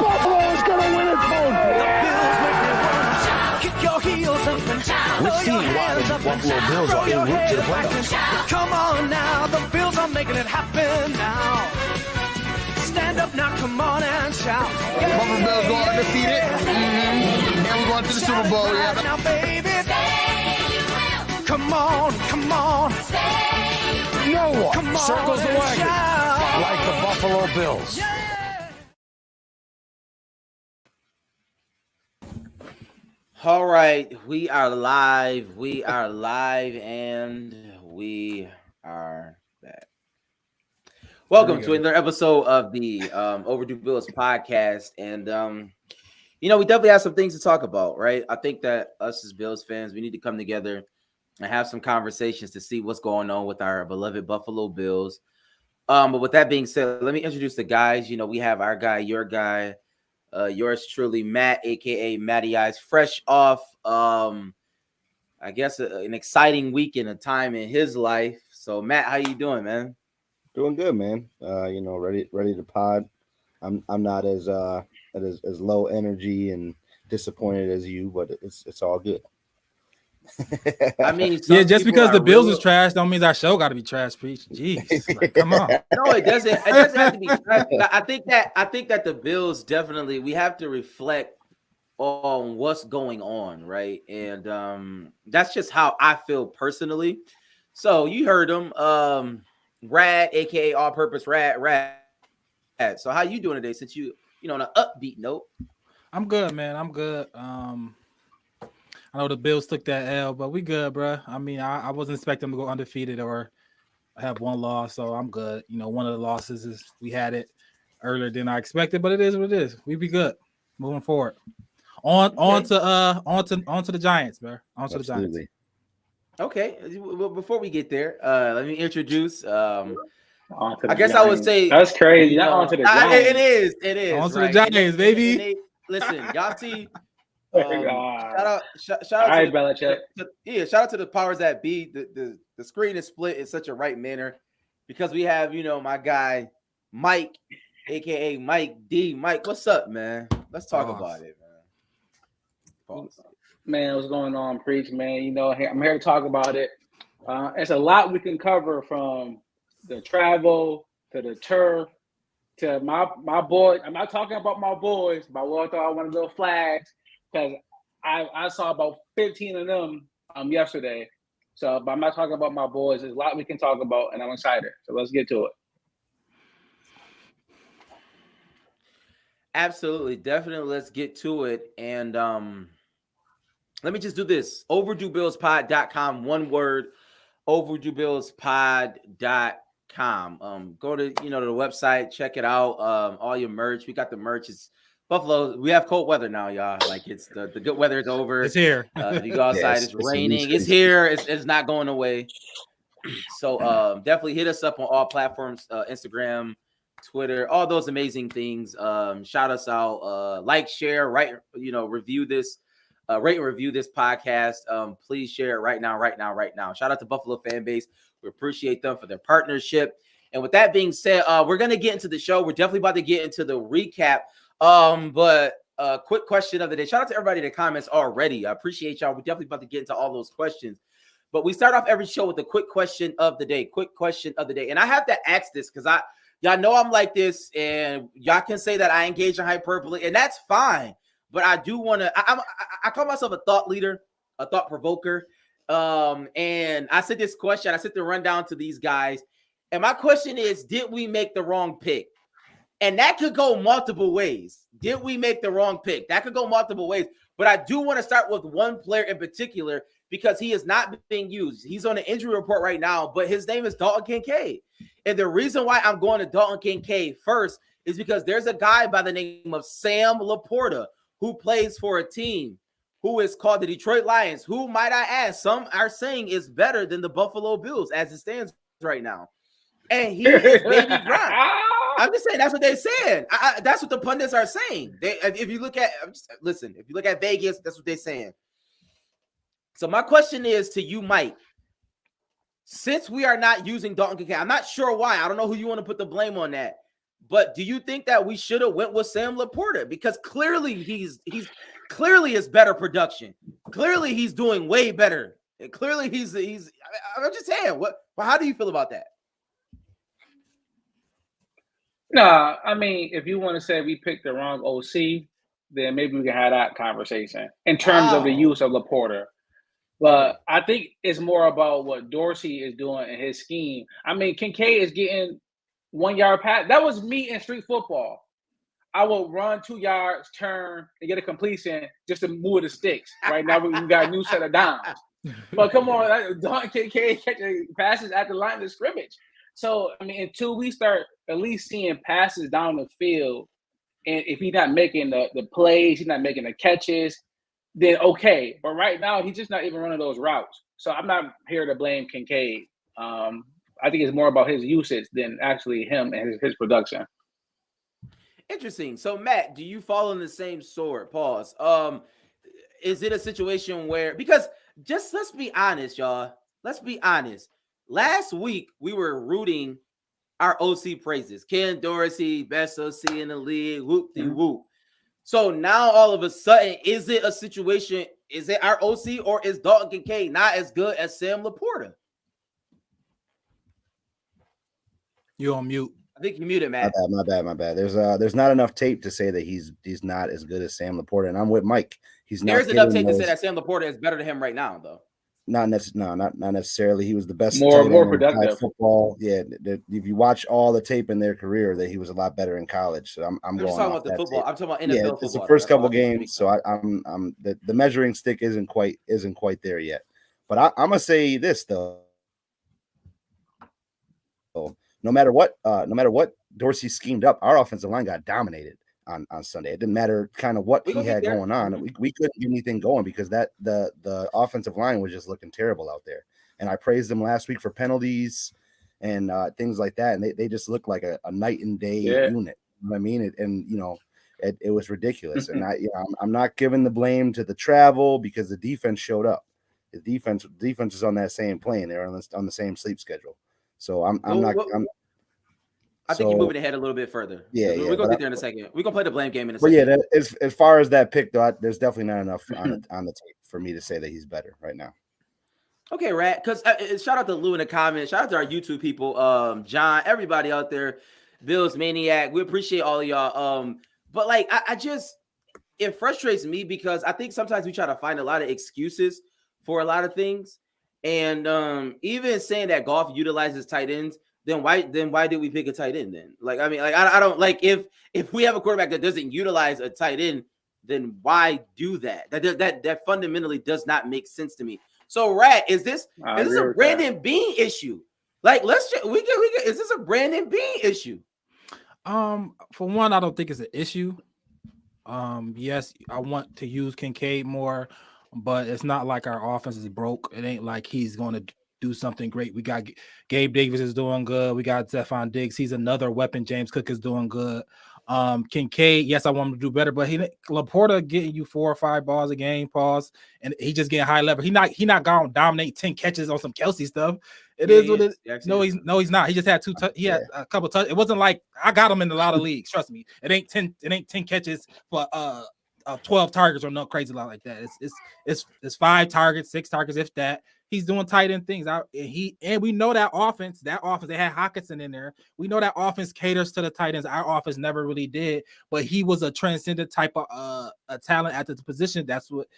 Buffalo is going to win it home. Kick your heels up and shout. We've seen why the Buffalo Bills are en route to the playoffs. Come on now, the Bills are making it happen now. Stand up now, come on and shout. Buffalo Bills go undefeated. And we're going to the Super Bowl. Yeah. Now, baby, come on, come on. No one Come on circles the and wagon shout. like the Buffalo Bills. All right, we are live, and we are back. Welcome to another episode of the Overdue Bills podcast, and we definitely have some things to talk about, right? I think that us as Bills fans, we need to come together and have some conversations to see what's going on with our beloved Buffalo Bills. But with that being said, let me introduce the guys. We have our guy, your guy, yours truly, Matt, aka Matty Eyes, fresh off I guess an exciting week and a time in his life. So Matt, how you doing, man? Doing good, man. Ready to pod. I'm not as low energy and disappointed as you, but it's all good. I mean, just because the Bills is trash don't mean our show got to be trash, preach. Jeez, come on. No, it doesn't. It doesn't have to be trash. I think that the Bills definitely, we have to reflect on what's going on, right? And that's just how I feel personally. So you heard him, Rad, aka All Purpose Rad. So how you doing today? Since you on an upbeat note. I'm good, man. I'm good. I know the Bills took that L, but we good, bro. I mean, I wasn't expecting them to go undefeated or have one loss, so I'm good. One of the losses is we had it earlier than I expected, but it is what it is. We be good moving forward. On to the Giants, bro. On to the Giants. Okay. Well, before we get there, let me introduce. I guess Giants. I would say that's crazy. Not onto the Giants. It is. On to the Giants, baby. Listen, y'all see. Shout out right, Belichick. Shout out to the powers that be. The screen is split in such a right manner because we have my guy Mike, aka Mike D. Mike, what's up, man? Let's talk about it, man. Man, what's going on, preach, man? I'm here to talk about it. It's a lot we can cover, from the travel to the turf to my boy. I'm not talking about my boys, but I thought I wanted little flags. Because I saw about 15 of them yesterday. So, but I'm not talking about my boys. There's a lot we can talk about, and I'm excited. So let's get to it. Absolutely. Definitely. Let's get to it. And let me just do this. OverdueBillsPod.com. One word. OverdueBillsPod.com. Go to, the website. Check it out. All your merch. We got the merch. It's Buffalo, we have cold weather now, y'all. Like, it's the good weather is over. It's here. If you go outside, it's raining. It's here. It's not going away. So definitely hit us up on all platforms, Instagram, Twitter, all those amazing things. Shout us out. Like, share, review this, rate and review this podcast. Please share it right now. Shout out to Buffalo fan base. We appreciate them for their partnership. And with that being said, we're going to get into the show. We're definitely about to get into the recap. But quick question of the day. Shout out to everybody that comments already. I appreciate y'all. We're definitely about to get into all those questions. But we start off every show with a quick question of the day. And I have to ask this because y'all know I'm like this, and y'all can say that I engage in hyperbole, and that's fine. But I do want to. I call myself a thought leader, a thought provoker. And I said this question. I said to run down to these guys, and my question is: did we make the wrong pick? And that could go multiple ways. Did we make the wrong pick? That could go multiple ways. But I do want to start with one player in particular because he is not being used. He's on an injury report right now, but his name is Dalton Kincaid. And the reason why I'm going to Dalton Kincaid first is because there's a guy by the name of Sam Laporta who plays for a team who is called the Detroit Lions, who, might I add, some are saying is better than the Buffalo Bills as it stands right now. And he is baby Gronk. I'm just saying that's what they're saying. That's what the pundits are saying. If you look at Vegas, that's what they're saying. So my question is to you, Mike. Since we are not using Dalton Kincaid, I'm not sure why. I don't know who you want to put the blame on that. But do you think that we should have went with Sam Laporta? Because clearly he's clearly is better production. Clearly he's doing way better. And clearly he's I'm just saying, how do you feel about that? Nah, I mean, if you want to say we picked the wrong OC, then maybe we can have that conversation in terms of the use of Laporta. But I think it's more about what Dorsey is doing in his scheme. I mean, Kincaid is getting 1 yard pass. That was me in street football. I will run 2 yards, turn, and get a completion just to move the sticks. Right now, we got a new set of downs. But come on, Don Kincaid catching passes at the line of scrimmage. So, I mean, until we start at least seeing passes down the field, and if he's not making the plays, he's not making the catches, then okay. But right now, he's just not even running those routes. So I'm not here to blame Kincaid. I think it's more about his usage than actually him and his production. Interesting. So, Matt, do you fall in the same sword? Pause. Is it a situation where, because just let's be honest, y'all. Let's be honest. Last week, we were rooting our OC praises. Ken Dorsey, best OC in the league, whoop-de-whoop. So now all of a sudden, is it a situation, is it our OC or is Dalton Kincaid not as good as Sam Laporta? You on mute. I think you muted, Matt. My bad. There's not enough tape to say that he's not as good as Sam Laporta, and I'm with Mike. He's not. There's enough tape to say that Sam Laporta is better than him right now, though. Not necessarily. He was the best. More productive. Football. Yeah. If you watch all the tape in their career, that he was a lot better in college. So I'm going just talking off about the that football. tape. I'm talking about NFL football. It's the first couple games, so I'm the measuring stick isn't quite there yet. But I'm gonna say this though. No matter what Dorsey schemed up, our offensive line got dominated on Sunday. It didn't matter kind of what he had going on. We couldn't get anything going because the offensive line was just looking terrible out there. And I praised them last week for penalties and things like that. And they just looked like a night and day unit. You know what I mean? It was ridiculous. And I'm not giving the blame to the travel because the defense showed up. The defense is on that same plane. They're on the same sleep schedule. So I think you're moving ahead a little bit further. Yeah, we're gonna get there in a second. We're gonna play the blame game in a second. But yeah, as far as that pick, though, there's definitely not enough on the tape for me to say that he's better right now. Okay, Rat. Because shout out to Lou in the comments. Shout out to our YouTube people, John, everybody out there, Bills Maniac. We appreciate all of y'all. But like, it frustrates me because I think sometimes we try to find a lot of excuses for a lot of things. And even saying that Goff utilizes tight ends, then why did we pick a tight end then? Like, I mean, like I don't like if we have a quarterback that doesn't utilize a tight end, then why do that? That fundamentally does not make sense to me. So, Rat, is this a Brandon Beane issue? Like, is this a Brandon Beane issue? For one, I don't think it's an issue. Yes, I want to use Kincaid more. But it's not like our offense is broke. It ain't like he's going to do something great. We got Gabe Davis is doing good. We got Stephon Diggs. He's another weapon. James Cook is doing good. Kincaid, yes, I want him to do better, but Laporta getting you 4 or 5 balls a game, and he just getting high level. He not going to dominate 10 catches on some Kelsey stuff. It is what it is. No, he's not. He just had had a couple touches. It wasn't like I got him in a lot of leagues. Trust me. It ain't 10 catches for 12 targets or no crazy lot like that. It's 5 targets, 6 targets, if that. He's doing tight end things. And we know that offense, they had Hockenson in there. We know that offense caters to the tight ends. Our offense never really did, but he was a transcendent type of a talent at the position. That's what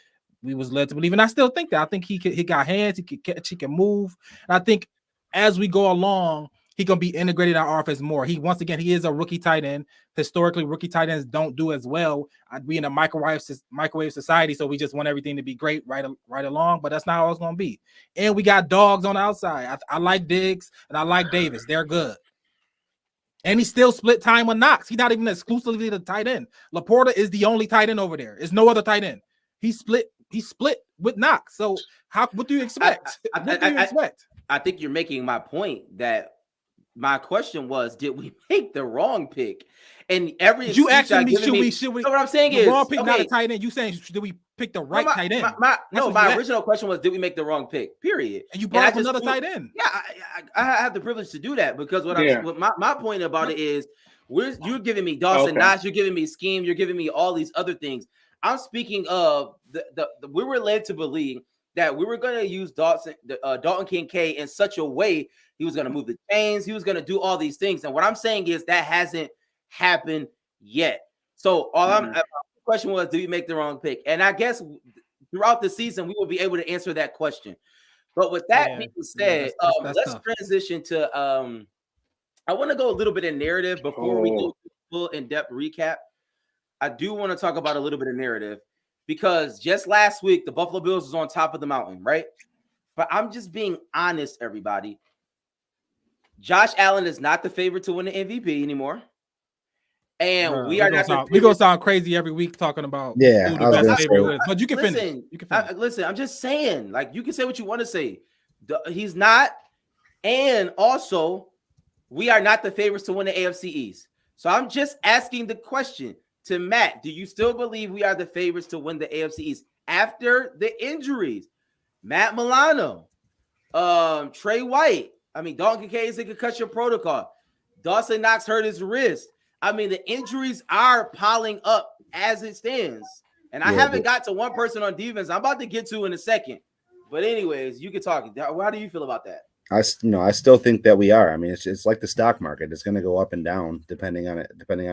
we was led to believe. And I still think that. I think he got hands, he could catch, he can move. And I think as we go along, he gonna be integrated in our offense more. He is a rookie tight end. Historically, rookie tight ends don't do as well. We in a microwave society, so we just want everything to be great right along. But that's not how it's gonna be. And we got dogs on the outside. I like Diggs and I like Davis. They're good. And he still split time with Knox. He's not even exclusively the tight end. Laporta is the only tight end over there. There's no other tight end. He split with Knox. So what do you expect? What do you expect? I think you're making my point that. My question was, did we make the wrong pick? And you asking me, should we? So what I'm saying is, wrong pick, not a tight end. You saying, did we pick the right tight end? My original question was, did we make the wrong pick? Period. And you brought up another tight end. Yeah, I have the privilege to do that because my point about it is, You're giving me Dawson Knox, you're giving me scheme, you're giving me all these other things. I'm speaking of the we were led to believe that we were going to use Dalton Kincaid in such a way he was going to move the chains, he was going to do all these things. And what I'm saying is that hasn't happened yet. So the question was, do you make the wrong pick? And I guess throughout the season we will be able to answer that question. But with that being said, let's transition to I want to go a little bit in narrative before we go to full in-depth recap. I do want to talk about a little bit of narrative because just last week, the Buffalo Bills was on top of the mountain, right? But I'm just being honest, everybody. Josh Allen is not the favorite to win the MVP anymore. And we are not. We're going to sound crazy every week talking about who the best favorite is. But you can finish. Listen, I'm just saying, like, you can say what you want to say. He's not. And also, we are not the favorites to win the AFC East. So I'm just asking the question to Matt. Do you still believe we are the favorites to win the AFC East after the injuries? Matt Milano, Trey White. I mean, Dalton Kincaid is a concussion protocol. Dawson Knox hurt his wrist. I mean, the injuries are piling up as it stands. And I haven't got to one person on defense I'm about to get to in a second. But anyways, you can talk. How do you feel about that? I still think that we are. I mean, it's like the stock market. It's going to go up and down depending on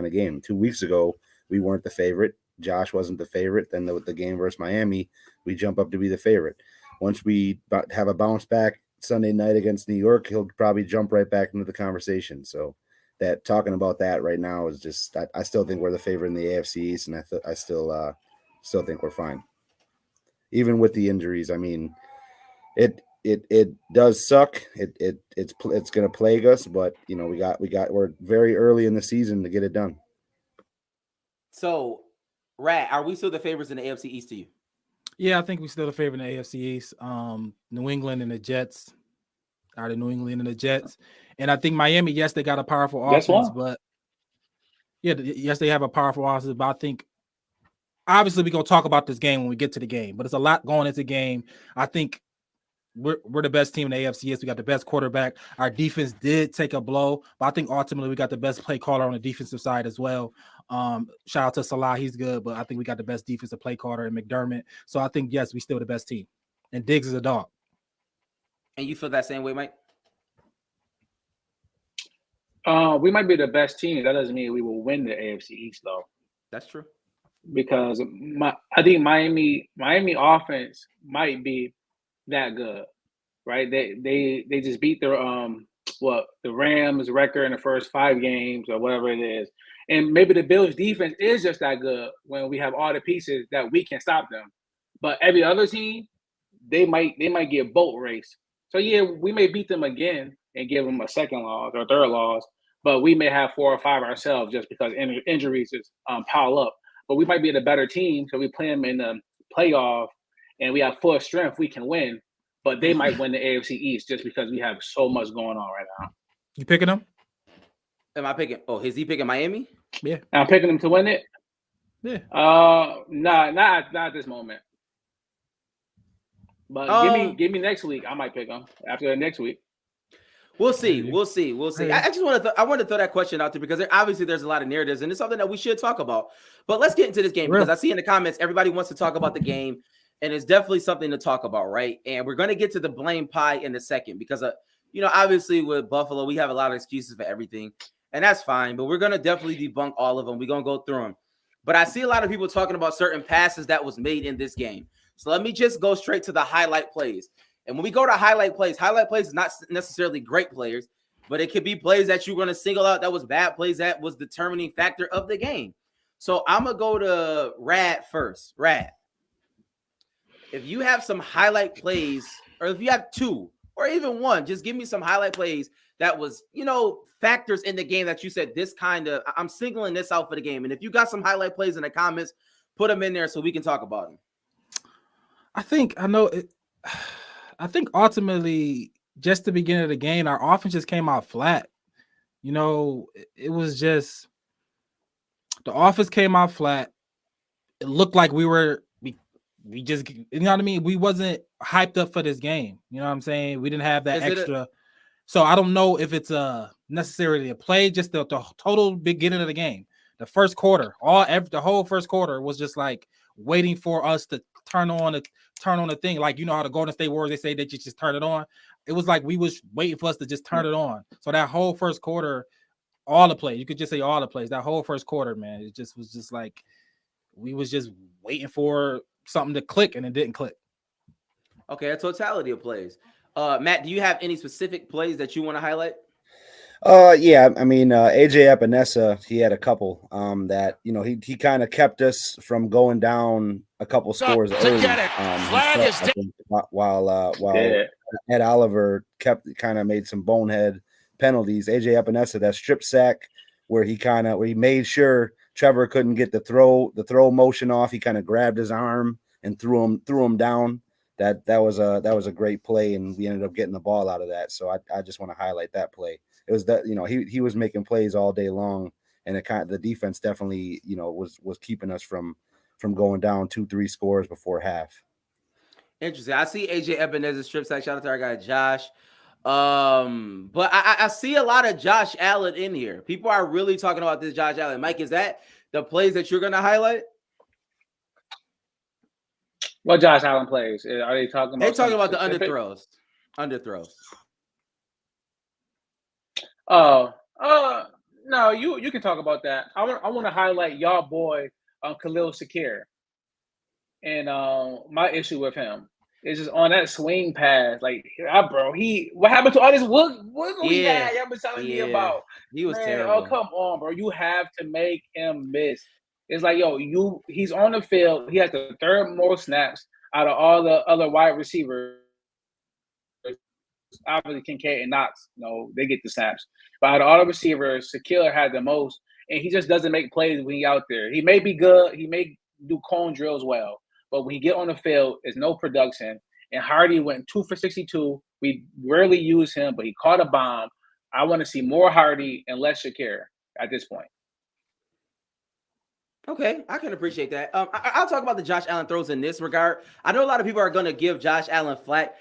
the game. 2 weeks ago, we weren't the favorite. Josh wasn't the favorite. Then the game versus Miami, we jump up to be the favorite. Once we have a bounce back Sunday night against New York, he'll probably jump right back into the conversation. So that talking about that right now is just I still think we're the favorite in the AFC East, and I still think we're fine, even with the injuries. I mean, it does suck. It's going to plague us, but you know we're very early in the season to get it done. So, Rat, are we still the favorites in the AFC East to you? Yeah, I think we're still the favorite in the AFC East. New England and the Jets are the New England and the Jets. And I think Miami, yes, they got a powerful offense, but yes, they have a powerful offense. But I think obviously we're going to talk about this game when we get to the game, but it's a lot going into the game. I think we're the best team in the AFC East. We got the best quarterback. Our defense did take a blow, but I think ultimately we got the best play caller on the defensive side as well. Shout out to Salah, he's good, but I think we got the best defensive play caller in McDermott. So I think yes, we still the best team. And Diggs is a dog. And you feel that same way, Mike? We might be the best team. That doesn't mean we will win the AFC East, though. That's true. Because I think Miami offense might be that good, right? They just beat their the Rams record in the first 5 games or whatever it is, and maybe the Bills defense is just that good when we have all the pieces that we can stop them. But every other team, they might get boat race. So yeah, we may beat them again and give them a second loss or third loss, but we may have 4 or 5 ourselves just because injuries just pile up. But we might be the better team, so we play them in the playoff, and we have full strength. We can win, but they might win the AFC East just because we have so much going on right now. You picking them? Am I picking? Oh, is he picking Miami? Yeah, I'm picking them to win it. Yeah. Not at this moment. But give me next week. I might pick them after next week. We'll see. I just want to throw that question out there because obviously there's a lot of narratives and it's something that we should talk about. But let's get into this game because I see in the comments everybody wants to talk about the game, and it's definitely something to talk about, right? And we're going to get to the blame pie in a second because obviously with Buffalo we have a lot of excuses for everything, and that's fine. But we're going to definitely debunk all of them. We're going to go through them. But I see a lot of people talking about certain passes that was made in this game. So let me just go straight to the highlight plays. And when we go to highlight plays is not necessarily great players, but it could be plays that you're going to single out that was bad plays that was the determining factor of the game. So I'm going to go to Rad first. Rad, if you have some highlight plays, or if you have 2 or even 1, just give me some highlight plays that was, factors in the game that you said I'm singling this out for the game. And if you got some highlight plays in the comments, put them in there so we can talk about them. I think ultimately, just the beginning of the game, our offense just came out flat. It was just the offense came out flat. It looked like we just, you know what I mean? We wasn't hyped up for this game. You know what I'm saying? We didn't have that extra. So I don't know if it's necessarily a play, just the total beginning of the game. The first quarter, the whole first quarter was just like waiting for us to turn on the thing. Like, you know how the Golden State Warriors, they say that you just turn it on. It was like we was waiting for us to just turn it on. So that whole first quarter, all the plays, you could just say all the plays, that whole first quarter, man, it just was just like we was just waiting for something to click, and it didn't click. Okay, a totality of plays. Matt, do you have any specific plays that you want to highlight? Yeah, I mean, AJ Epinesa, he had a couple that, you know, he kind of kept us from going down a couple scores early. Flag is while Ed Oliver kind of made some bonehead penalties. AJ Epinesa, that strip sack where he made sure Trevor couldn't get the throw motion off. He kind of grabbed his arm and threw him down. That was a great play, and we ended up getting the ball out of that. So I just want to highlight that play. It was that, you know, he was making plays all day long, and the defense definitely, you know, was keeping us from going down 2-3 scores before half. Interesting. I see AJ Ebenezer strip sack. Shout out to our guy Josh. But I see a lot of Josh Allen in here. People are really talking about this Josh Allen. Mike, is that the plays that you're gonna highlight? What Josh Allen plays? Are they talking about? They're talking about the underthrows. Underthrows. No, you can talk about that. I want to highlight y'all boy Khalil Shakir, and my issue with him is just on that swing pass, like, bro, what happened to all this wiggle he had? Y'all been telling me about. He was terrible. Oh, come on, bro, you have to make him miss. It's like, he's on the field. He has the third most snaps out of all the other wide receivers. Obviously, Kincaid and Knox, they get the snaps. But out of all the receivers, Shaquille had the most, and he just doesn't make plays when he's out there. He may be good. He may do cone drills well. But when he get on the field, it's no production. And Hardy went 2 for 62. We rarely use him, but he caught a bomb. I want to see more Hardy and less Shakir at this point. Okay, I can appreciate that. I'll talk about the Josh Allen throws in this regard. I know a lot of people are going to give Josh Allen flack.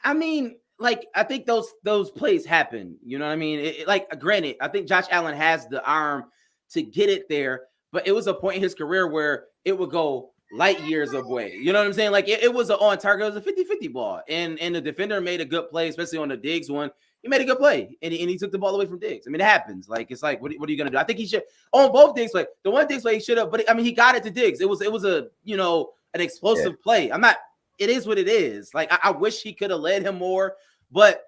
I mean, like, I think those plays happen. You know what I mean? Granted, I think Josh Allen has the arm to get it there, but it was a point in his career where it would go light years away. You know what I'm saying? Like, it was on target. It was a 50-50 ball, and the defender made a good play, especially on the Diggs one. He made a good play, and he took the ball away from Diggs. I mean, it happens. Like, it's like, what are you gonna do? I think he should on both Diggs play. The one Diggs play he should have, but I mean, he got it to Diggs. It was a an explosive play. It is what it is. Like, I wish he could have led him more, but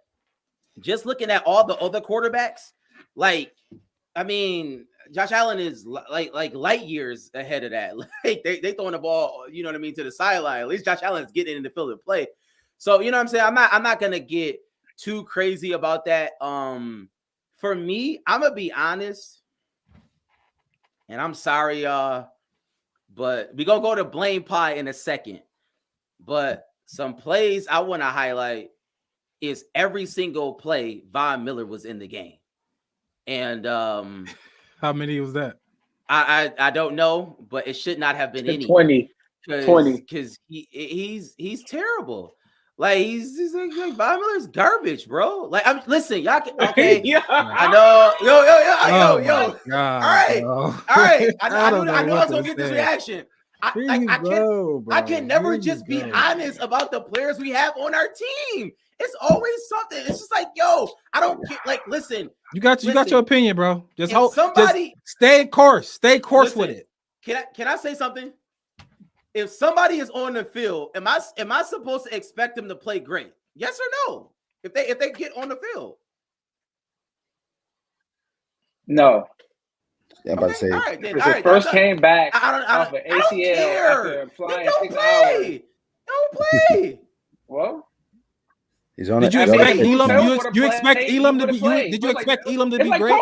just looking at all the other quarterbacks, like, I mean, Josh Allen is like light years ahead of that. Like, they throwing the ball, you know what I mean, to the sideline. At least Josh Allen is getting in the field of play. So, you know what I'm saying? I'm not gonna get too crazy about that. For me, I'm gonna be honest, and I'm sorry, y'all, but we're gonna go to blame pie in a second. But some plays I want to highlight is every single play Von Miller was in the game. And how many was that? I don't know, but it should not have been any. 20. Because he's terrible. Like, he's like Von Miller's garbage, bro. Like, listen, y'all can, okay. Yeah. I know. Yo. God, all right. bro. All right. I know I was gonna to get this say. reaction. I can never just be honest about the players we have on our team. It's always something. It's just like, yo, I don't get, like, listen. You got your opinion, bro. Just stay course with it. Can I say something? If somebody is on the field, am I supposed to expect them to play great? Yes or no? If they get on the field. No. Yeah, I'm about to say. All right, then. Because he first came back off of ACL care. after flying 6 hours. Don't play. Well, he's on Did you expect Elam? You expect Elam to be? Did you expect Elam to be great?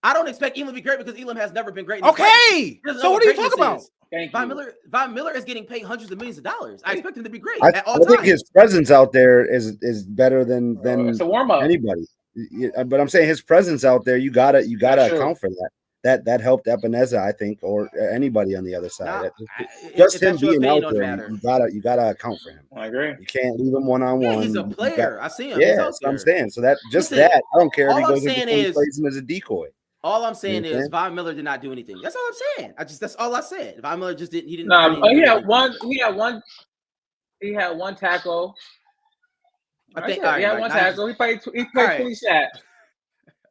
I don't expect Elam to be great because Elam has never been great. Okay, so what are you talking about? Von Miller is getting paid hundreds of millions of dollars. I expect him to be great. I think his presence out there is better than it's a warm-up. Anybody. But I'm saying his presence out there, you gotta account for that. that helped Ebenezer, I think, or anybody on the other side. Just him being out there, you gotta account for him. I agree. You can't leave him one-on-one. Yeah, he's a player. I see him. Yeah, that's what I'm saying. So that I don't care if he goes into plays him as a decoy. All I'm saying is Von Miller did not do anything. That's all I'm saying. That's all I said. Von Miller just didn't. He didn't. He had one tackle. I think he had one tackle. He played 20 sacks.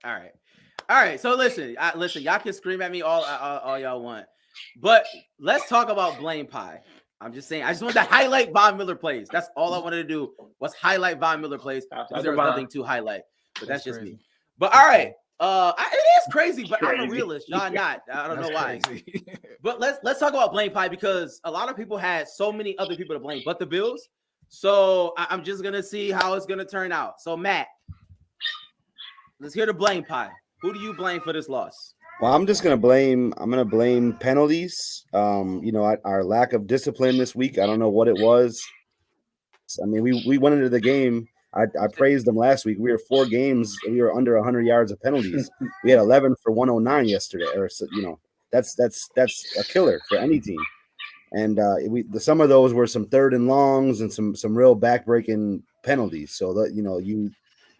All right. So listen. Y'all can scream at me all y'all want, but let's talk about blame pie. I'm just saying. I just wanted to highlight Von Miller plays. That's all I wanted to do was highlight Von Miller plays. There was nothing to highlight, but that's just me. But all right. It is crazy, but I'm a realist. Y'all not. I don't know why. But let's talk about blame pie because a lot of people had so many other people to blame, but the Bills. So I'm just gonna see how it's gonna turn out. So Matt, let's hear the blame pie. Who do you blame for this loss? Well, I'm gonna blame penalties. Our lack of discipline this week. I don't know what it was. I mean, we went into the game. I praised them last week. We were 4 games. We were under 100 yards of penalties. We had 11 for 109 yesterday. That's a killer for any team. And some of those were some 3rd and longs and some real backbreaking penalties. So that you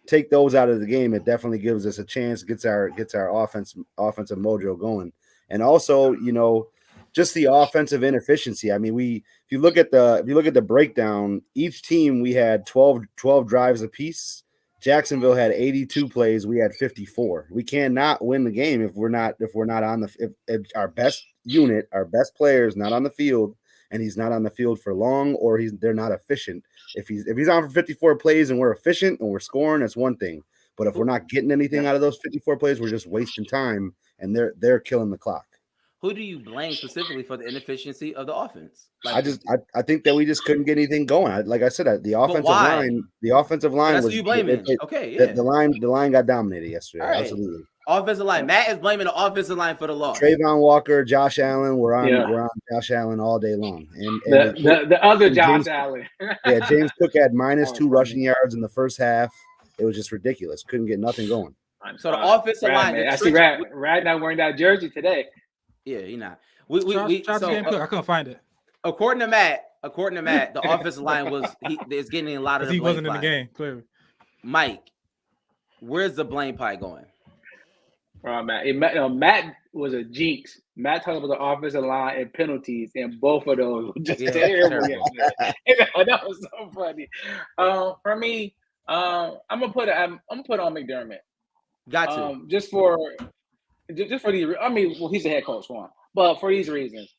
take those out of the game, it definitely gives us a chance. Gets our offensive mojo going. And also, just the offensive inefficiency. I mean, if you look at the breakdown, each team we had 12 drives apiece. Jacksonville had 82 plays. We had 54. We cannot win the game if we're not on if our best unit, our best players not on the field, and he's not on the field for long, or they're not efficient. If he's on for 54 plays and we're efficient and we're scoring, that's one thing. But if we're not getting anything out of those 54 plays, we're just wasting time, and they're killing the clock. Who do you blame specifically for the inefficiency of the offense? I think that we just couldn't get anything going. Like I said, the offensive line that's was. Who you blaming? The line got dominated yesterday. Right. Absolutely. Offensive line. Matt is blaming the offensive line for the loss. Trayvon Walker, Josh Allen. We're on Josh Allen all day long. And the other Josh Allen. Yeah, James Cook had -2 rushing yards in the first half. It was just ridiculous. Couldn't get nothing going. So the offensive line. I see Rad not wearing that jersey today. Yeah, you're not. I couldn't find it. According to Matt, the offensive line is getting a lot of the he blame wasn't in the game, clearly. Mike, where's the blame pie going? Matt was a jinx. Matt talked about the offensive line and penalties, and both of those were just terrible. That was so funny. For me, I'm gonna put on McDermott. Got to just for these. I mean, well, he's the head coach, one, but for these reasons,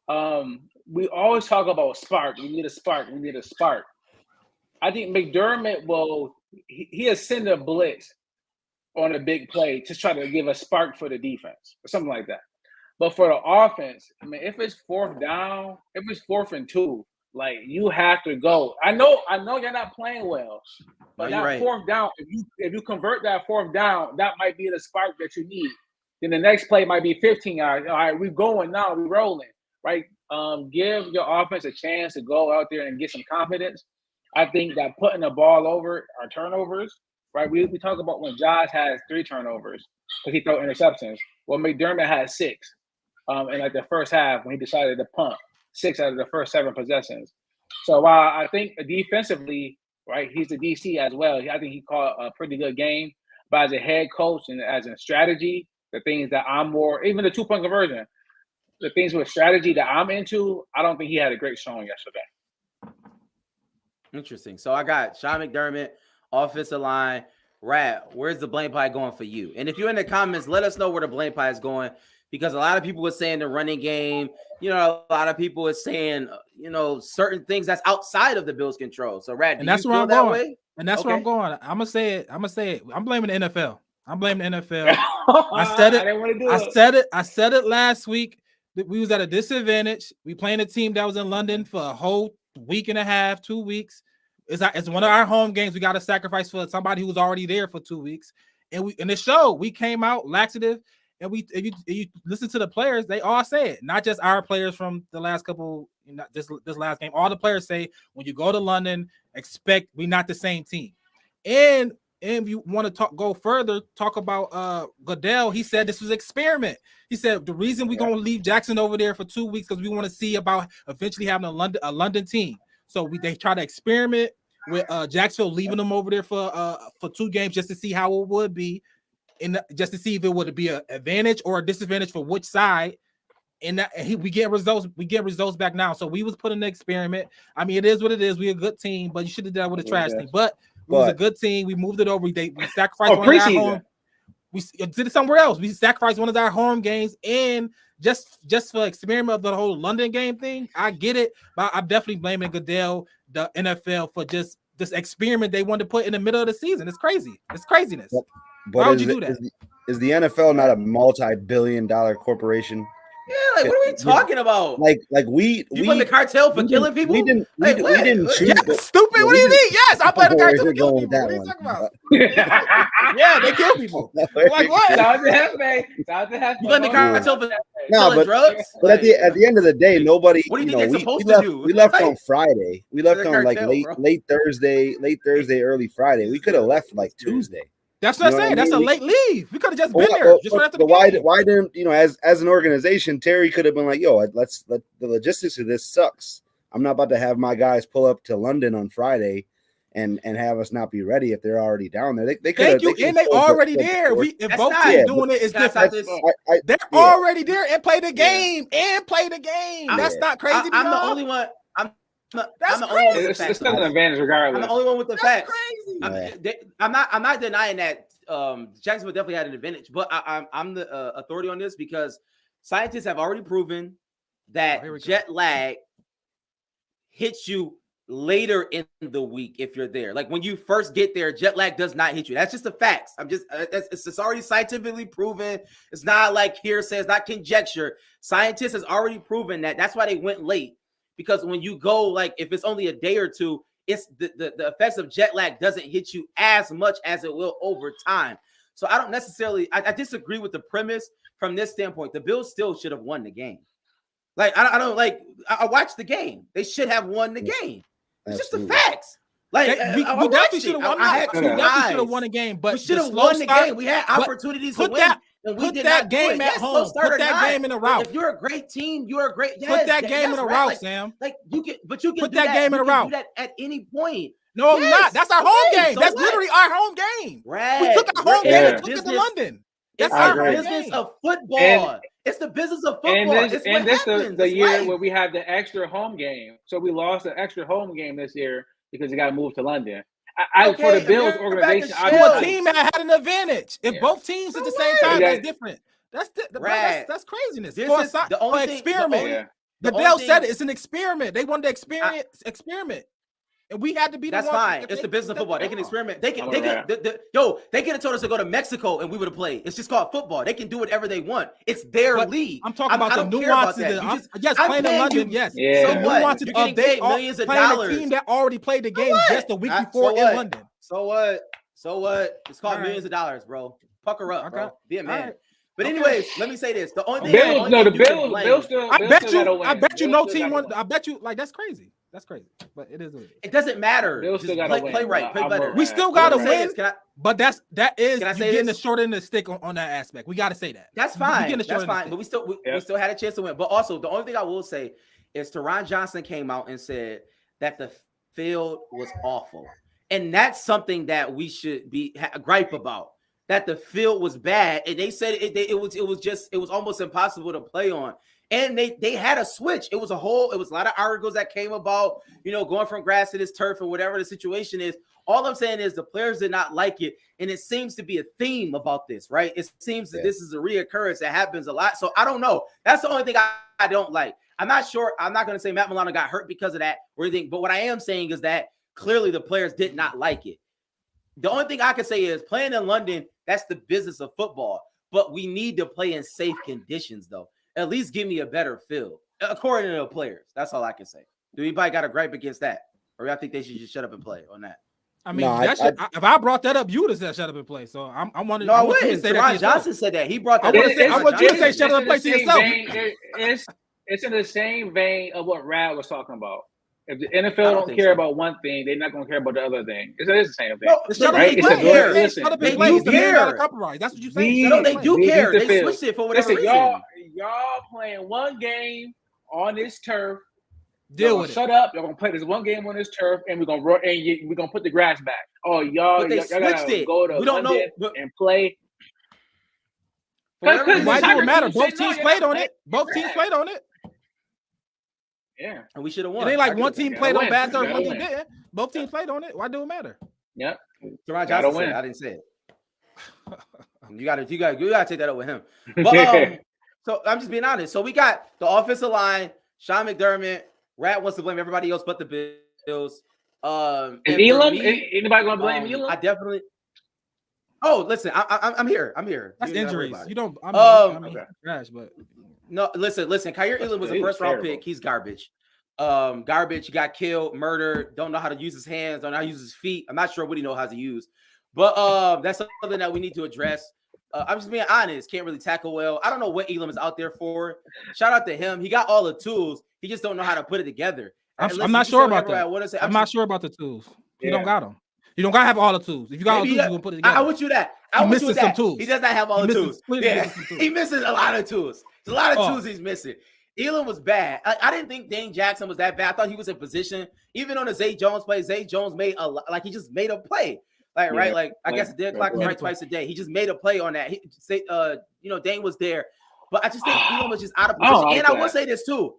we always talk about spark. We need a spark. I think McDermott he'll send a blitz on a big play to try to give a spark for the defense or something like that. But for the offense, I mean, if it's 4th down, if it's 4th and 2, like you have to go. I know you're not playing well, but that 4th down, if you convert that 4th down, that might be the spark that you need. Then the next play might be 15 yards. All right, we're going now. We're rolling, right? Give your offense a chance to go out there and get some confidence. I think that putting the ball over are turnovers, right? We talk about when Josh has 3 turnovers because he throw interceptions. Well, McDermott had 6 in like the first half when he decided to punt 6 out of the first 7 possessions. So while I think defensively, right, he's the DC as well. I think he called a pretty good game. But as a head coach and as a strategy, the things that I'm more, even the 2-point conversion, the things with strategy that I'm into, I don't think he had a great showing yesterday. Interesting. So I got Sean McDermott, offensive line. Rad, where's the blame pie going for you? And if you're in the comments, let us know where the blame pie is going, because a lot of people were saying the running game. A lot of people are saying, certain things that's outside of the Bills' control. So, Rad, and that's where I'm going. And that's where I'm going. I'm gonna say it. I'm blaming the NFL. I said it. I didn't want to do I said it last week. We was at a disadvantage. We playing a team that was in London for a whole week and a half, 2 weeks. It's one of our home games. We got to sacrifice for somebody who was already there for 2 weeks. And it showed. We came out laxative, and if you listen to the players, they all say it. Not just our players from the last couple, this last game. All the players say when you go to London, expect we're not the same team. And and you want to go further, talk about Goodell. He said this was an experiment. He said the reason we're gonna leave Jackson over there for 2 weeks because we want to see about eventually having a London team. So they try to experiment with Jacksonville, leaving them over there for 2 games just to see how it would be, just to see if it would be an advantage or a disadvantage for which side. And we get results. We get results back now. So we was put in the experiment. I mean, it is what it is. We're a good team, but you should have done with a trash team. But we was a good team. We moved it over. We sacrificed one of our home. We did it somewhere else. We sacrificed one of our home games, and just for experiment of the whole London game thing. I get it, but I'm definitely blaming Goodell, the NFL, for just this experiment they wanted to put in the middle of the season. It's crazy. It's craziness. But why would you do that? Is the NFL not a multi-billion-dollar corporation? Yeah, like what are we talking about? Like we put the cartel for killing people? We didn't choose. Yes, stupid. What do you mean? Yes, I played the cartel for killing people. What are you talking about? Yeah, they kill people. Like what? You put the cartel for selling drugs? But at the end of the day, nobody. What do you think they're supposed to do? We left on Friday. We left on like late Thursday, early Friday. We could have left like Tuesday. That's what I'm saying. That's a late leave. We could have just been there. Just right after the game. Why didn't as an organization, Terry could have been like, "Yo, the logistics of this sucks. I'm not about to have my guys pull up to London on Friday, and have us not be ready if they're already down there. They could. They already there. If both teams doing it, it's different. They're already there and play the game That's not crazy. I'm the only one. That's crazy. It's still an advantage regardless. I'm the only one with the facts. Crazy. I'm not denying that Jacksonville definitely had an advantage, but I'm the authority on this because scientists have already proven that jet lag hits you later in the week if you're there. Like when you first get there, jet lag does not hit you. That's just the facts. It's already scientifically proven. It's not like hearsay. It's not conjecture. Scientists has already proven that. That's why they went late. Because when you go, like, if it's only a day or two, it's the effects of jet lag doesn't hit you as much as it will over time. So I don't necessarily, I disagree with the premise from this standpoint. The Bills still should have won the game. Like, I watched the game. They should have won the game. It's just the facts. Like, we definitely should have won a game, but we should have won the game. We had opportunities to win. And we did that game at home. Put that game in a route. If you're a great team, you're a great. Put that game in a route, Sam. Like you can put that game in a route. Do that at any point. No, I'm not. That's our home game. That's literally our home game. Right. We took our home game and took it to London. It's our business of football. It's the business of football. And this the year where we had the extra home game. So we lost the extra home game this year because we got to move to London. For the Bills organization, a team that had an advantage. If both teams at the same time, that's different. That's craziness. This is the only experiment. Goodell said it. It's an experiment. They wanted to experiment. And we had to be. That's fine. It's the business of football. They can experiment. They can have told us to go to Mexico and we would have played. It's just called football. They can do whatever they want. It's their league. I'm talking about the nuances. Yes, playing in London. Yes. So what? You're getting paid millions of dollars. A team that already played the game just a week before in London. So what? It's called millions of dollars, bro. Pucker up, bro. Be a man. But anyways, let me say this: the only thing Bills still. I bet you no team won. I bet you that's crazy. That's crazy, but it is what it is. It doesn't matter. Just play right, play better. We still gotta win, but that is getting the short end of the stick on that aspect. We gotta say that. That's fine. That's fine. But we still had a chance to win. But also, the only thing I will say is Teron Johnson came out and said that the field was awful, and that's something that we should be gripe about. That the field was bad, and they said it was almost impossible to play on. And they had a switch. It was a lot of articles that came about, going from grass to this turf or whatever the situation is. All I'm saying is the players did not like it. And it seems to be a theme about this, right? It seems that this is a reoccurrence that happens a lot. So I don't know. That's the only thing I don't like. I'm not sure. I'm not going to say Matt Milano got hurt because of that or anything. But what I am saying is that clearly the players did not like it. The only thing I can say is playing in London, that's the business of football. But we need to play in safe conditions, though. At least give me a better feel, according to the players. That's all I can say. Do anybody got a gripe against that? Or I think they should just shut up and play on that? I mean, if I brought that up, you would have said shut up and play. So I'm wondering. No, I wouldn't. Teron Johnson said that. He brought that up. I want you to say shut up and play to yourself. It's in the same vein of what Rad was talking about. If the NFL don't care about one thing, they're not going to care about the other thing. It's the same thing. No, right? They do care. They do care. That's what you saying. No, they do care. They switched it for whatever reason. Y'all playing one game on this turf. Deal with it. Shut up. Y'all gonna play this one game on this turf, and we're gonna put the grass back. Oh, y'all switched it. Go to we don't know and play. Why do it matter? Both teams played on it. Both teams played on it. Yeah, and we should have won. It ain't like one team played on bad turf, one team didn't. Both teams played on it. Why do it matter? Yep. Jerron Johnson said it. I didn't say it. You gotta take that up with him. But so I'm just being honest. So we got the offensive line, Sean McDermott. Rat wants to blame everybody else but the Bills. Is Elam? Anybody gonna blame Elam? I definitely. Oh, listen, I'm here. That's injuries. You don't. Trash, but no. Listen. Kyer Elam was a first round pick. He's garbage. Garbage. He got killed, murdered. Don't know how to use his hands. Don't know how to use his feet. I'm not sure what he knows how to use. But that's something that we need to address. I'm just being honest. Can't really tackle well. I don't know what Elam is out there for. Shout out to him. He got all the tools. He just don't know how to put it together. I'm not sure about that. I'm not sure about the tools. You don't got them. You don't gotta have all the tools. If you got all the tools, you're gonna put it together. I want you that. I want you that. Tools. He does not have all the tools. He misses a lot of tools. There's a lot of tools he's missing. Elam was bad. I didn't think Dane Jackson was that bad. I thought he was in position. Even on the Zay Jones play, Zay Jones made he just made a play. Right? Like I guess the dead clock is right twice a day. He just made a play on that. Dane was there, but I just think Elam was just out of position. And I will say this too.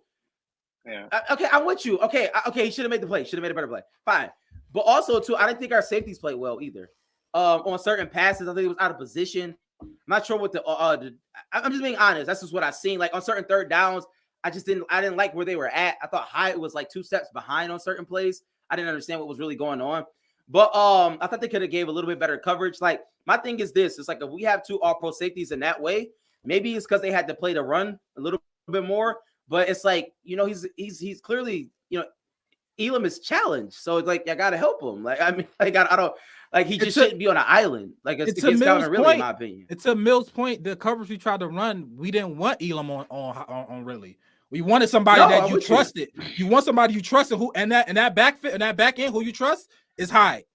Yeah. Okay, I'm with you. Okay, he should have made the play. Should have made a better play. Fine. But also, too, I didn't think our safeties played well either. On certain passes, I think it was out of position. I'm not sure what I'm just being honest. That's just what I've seen. Like on certain third downs, I didn't like where they were at. I thought Hyatt was like 2 steps behind on certain plays. I didn't understand what was really going on. But I thought they could have gave a little bit better coverage. Like my thing is this: it's like if we have 2 all-pro safeties in that way, maybe it's because they had to play the run a little bit more. But it's like he's clearly Elam is challenged, so it's like I gotta help him. Like I mean, like I don't like he just shouldn't be on an island. Like it's against Calvin Ridley, in my opinion. It's a Mills point. The coverage we tried to run, we didn't want Elam on Ridley. We wanted somebody that you trusted. You want somebody you trusted who and that back end who you trust is Hyde.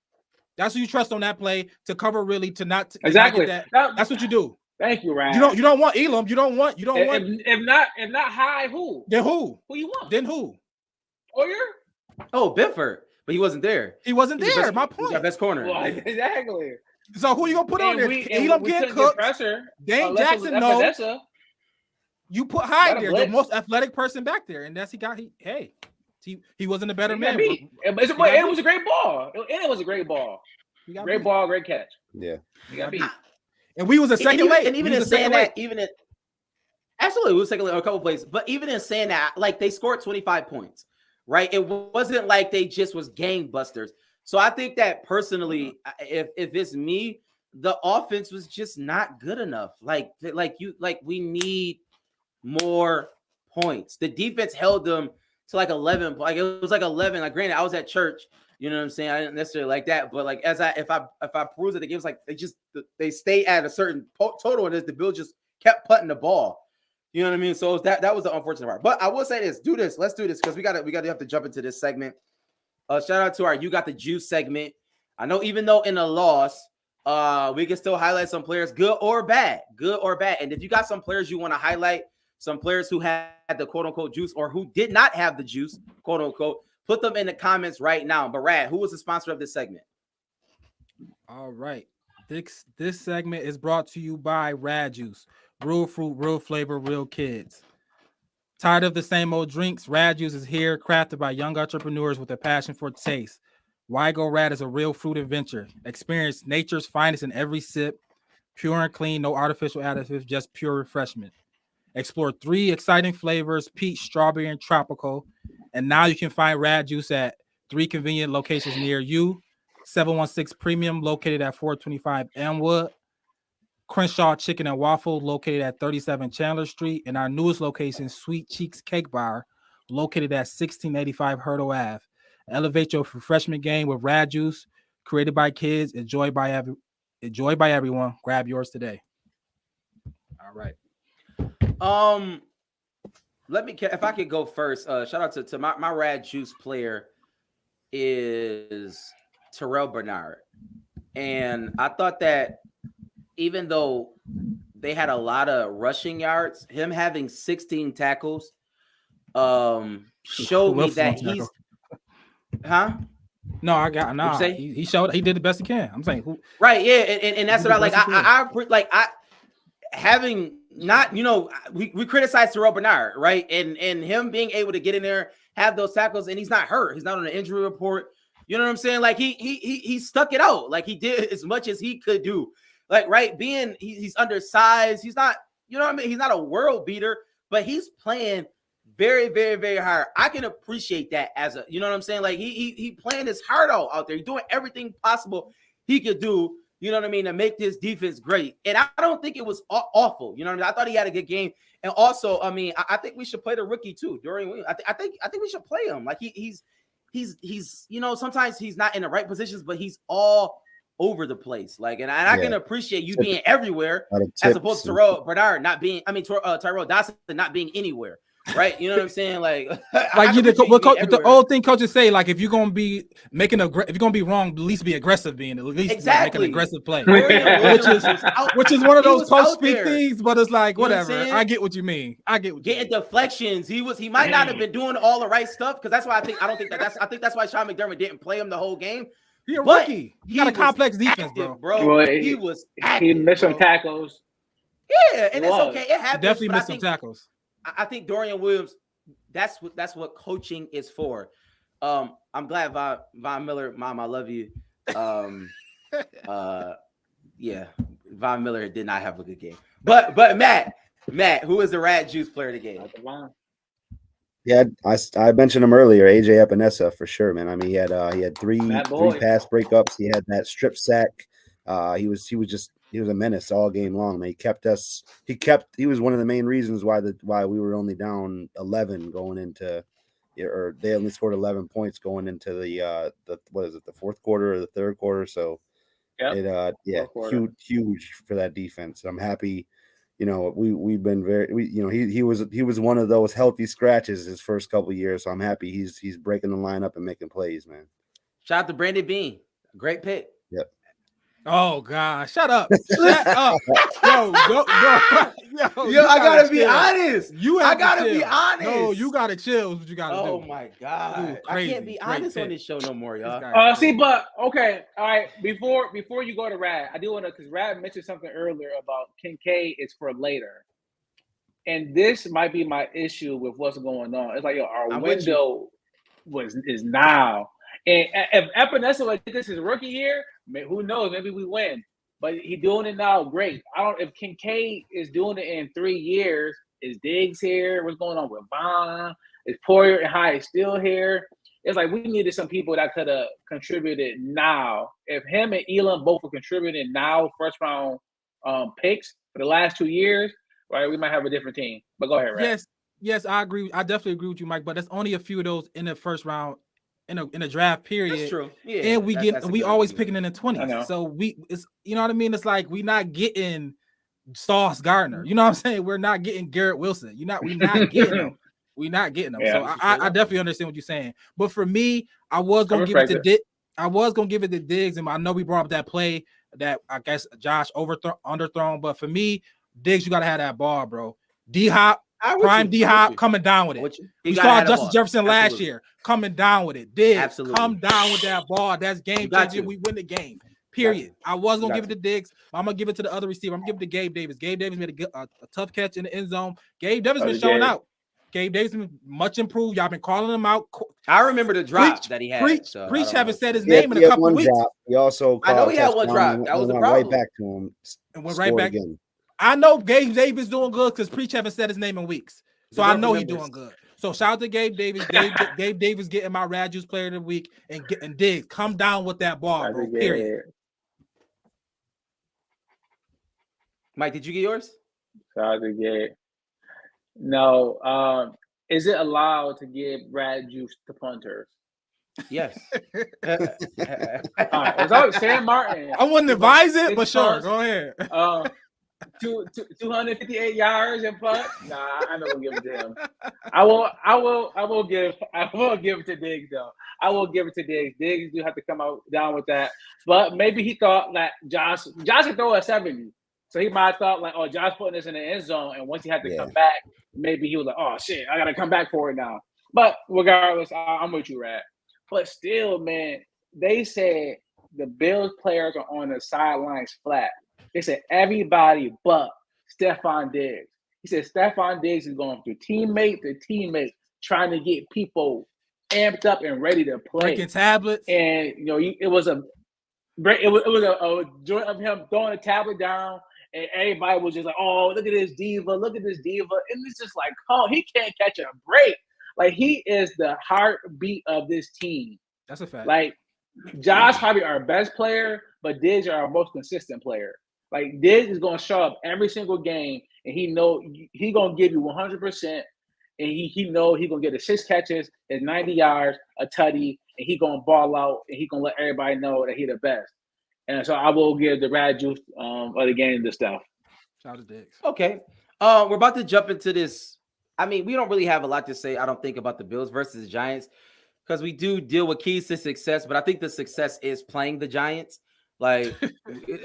That's who you trust on that play to cover Ridley to not exactly. Not that's what you do. Thank you, Ryan. You don't want Elam. You don't want. If not Hyde, who? Then who? Who you want? Then who? Hoyer? Oh, Bifford, but he wasn't there. He wasn't there. My point. He's our best corner. Well, exactly. So who you gonna put on there? Elam getting cooked. Dane Jackson, no. You put Hyde there, the most athletic person back there, and that's he wasn't a better man. It was a great ball. It was a great ball. Great ball, great catch. Yeah. You got beat. And we was a second late. And even in saying that, absolutely, we was second late a couple plays. But even in saying that, like they scored 25 points, right? It wasn't like they just was gangbusters. So I think that personally, if it's me, the offense was just not good enough. We need more points. The defense held them to like 11. Like it was like 11. Like granted, I was at church. You know what I'm saying? I didn't necessarily like that, but like if I peruse it, the game's like they stay at a certain total, and the Bills just kept putting the ball. You know what I mean? So that was the unfortunate part. But I will say this: let's do this because we got to have to jump into this segment. Shout out to our "You Got the Juice" segment. I know even though in a loss, we can still highlight some players, good or bad. And if you got some players you want to highlight, some players who had the quote unquote juice or who did not have the juice, quote unquote. Put them in the comments right now. But Rad, who was the sponsor of this segment? All right. This segment is brought to you by Rad Juice. Real fruit, real flavor, real kids. Tired of the same old drinks? Rad Juice is here, crafted by young entrepreneurs with a passion for taste. Why Go Rad is a real fruit adventure. Experience nature's finest in every sip. Pure and clean, no artificial additives, just pure refreshment. Explore 3 exciting flavors, peach, strawberry, and tropical. And now you can find Rad Juice at 3 convenient locations near you. 716 Premium, located at 425 Elmwood. Crenshaw Chicken and Waffle, located at 37 Chandler Street. And our newest location, Sweet Cheeks Cake Bar, located at 1685 Hurdle Ave. Elevate your refreshment game with Rad Juice, created by kids, enjoyed by everyone. Grab yours today. All right. if I could go first, shout out to my Rad Juice player is Terrell Bernard. And I thought that even though they had a lot of rushing yards, him having 16 tackles showed me that he's He showed he did the best he can. I'm saying right, yeah, and that's what I like. I having not, we criticize Terrell Bernard, right? And him being able to get in there, have those tackles, and he's not hurt. He's not on the injury report. You know what I'm saying? Like he stuck it out. Like he did as much as he could do. Like, right, he's undersized. He's not, you know what I mean? He's not a world beater, but he's playing very, very, very hard. I can appreciate that as you know what I'm saying? Like he playing his heart out there. He's doing everything possible he could do, you know what I mean, to make this defense great. And I don't think it was awful. You know what I mean? I thought he had a good game. And also, I mean, I think we should play the rookie too during. I think we should play him. Like he's sometimes he's not in the right positions, but he's all over the place. Like, and I can appreciate you being everywhere as opposed to Tyrell Bernard Tyrell Dawson not being anywhere. Right, you know what I'm saying? Like the old thing coaches say, like if you're gonna be if you're gonna be wrong, at least be aggressive, being at least make an aggressive play, which is one of those coach speak things. But it's like whatever. I get what you mean. Getting deflections. He might not have been doing all the right stuff because that's why I think that's why Sean McDermott didn't play him the whole game. You're a rookie. He got a complex defense, bro. Well, he missed some tackles. Yeah, and it's okay. It happens. Definitely missed some tackles. I think Dorian Williams, that's what coaching is for. I'm glad Von Miller, Mom, I love you. Yeah, Von Miller did not have a good game. But Matt, who is the Rad Juice player of the game? Yeah, I mentioned him earlier, AJ Epinesa for sure, man. I mean, he had three pass breakups. He had that strip sack. He was a menace all game long, man. He was one of the main reasons why we were only down 11 going into, or they only scored 11 points going into the fourth quarter or the third quarter. So huge for that defense. I'm happy. We've been he was one of those healthy scratches his first couple of years. So I'm happy he's breaking the lineup and making plays, man. Shout out to Brandon Bean. Great pick. Yep. Oh God! Shut up! Shut up! Yo, I gotta be honest. I gotta be honest. No, you gotta chill. Is what you gotta do. Oh my God! I can't be honest on this show no more, y'all. But okay, all right. Before you go to Rad, I do want to, because Rad mentioned something earlier about Kincaid is for later, and this might be my issue with what's going on. It's like our window is now. And if Epinesa did this his rookie year, who knows? Maybe we win. But he's doing it now. Great. If Kincaid is doing it in 3 years, is Diggs here? What's going on with Vaughn? Is Poyer and Hyde still here? It's like we needed some people that could have contributed now. If him and Elam both were contributing now, first round picks for the last 2 years, right? We might have a different team. But go ahead, Ray. Yes, I agree. I definitely agree with you, Mike. But there's only a few of those in the first round. In a draft period. That's true. Yeah, and we always picking in the 20s. So it's you know what I mean? It's like we're not getting Sauce Gardner. You know what I'm saying? We're not getting Garrett Wilson. We're not getting them. We're not getting them. So I definitely understand what you're saying. But for me, I was gonna give it to Diggs, and I know we brought up that play that I guess Josh underthrown. But for me, Diggs, you gotta have that ball, bro. D-Hop. Prime D-Hop coming down with it. We saw Justin Jefferson last year coming down with it. Diggs, come down with that ball. That's game changer. We win the game. Period. I was going to give it to Diggs. I'm going to give it to the other receiver. I'm going to give it to Gabe Davis. Gabe Davis made a tough catch in the end zone. Gabe Davis been showing out. Gabe Davis been much improved. Y'all been calling him out. I remember the drop that he had. Preach haven't said his name in a couple of weeks. He also I know he had one drop. That was the problem. Right back to him. And went right back. Again. I know Gabe Davis doing good because Preach haven't said his name in weeks. So I know he's doing good. So shout out to Gabe Davis. Gabe Davis getting my Rad Juice player of the week and Diggs. Come down with that ball, bro. Period. Mike, did you get yours? Shout out to Gabe. No. Is it allowed to give Rad Juice to punters? Yes. All right. It's always Sam Martin. I wouldn't advise it, but sure. Go ahead. 258 yards and punt. Nah, I'm not gonna give it to him. I will give it to Diggs though. I will give it to Diggs. Diggs do have to come out down with that. But maybe he thought that Josh can throw a 70. So he might have thought like, oh, Josh putting this in the end zone, and once he had to come back, maybe he was like, oh shit, I gotta come back for it now. But regardless, I'm with you, Rat. But still, man, they said the Bills players are on the sidelines flat. They said everybody but Stephon Diggs. He said Stephon Diggs is going through teammate to teammate, trying to get people amped up and ready to play. Breaking tablets. And it was a joint of him throwing a tablet down, and everybody was just like, "Oh, look at this diva! Look at this diva!" And it's just like, "Oh, he can't catch a break." Like he is the heartbeat of this team. That's a fact. Like Josh probably our best player, but Diggs are our most consistent player. Like Diggs is gonna show up every single game, and he gonna give you 100%, and he gonna get his 6 catches, his 90 yards, a tutty, and he gonna ball out, and he gonna let everybody know that he the best. And so I will give the Rad Juice of the game this stuff. Shout out to Diggs. Okay, we're about to jump into this. I mean, we don't really have a lot to say, I don't think, about the Bills versus the Giants because we do deal with keys to success, but I think the success is playing the Giants. Like,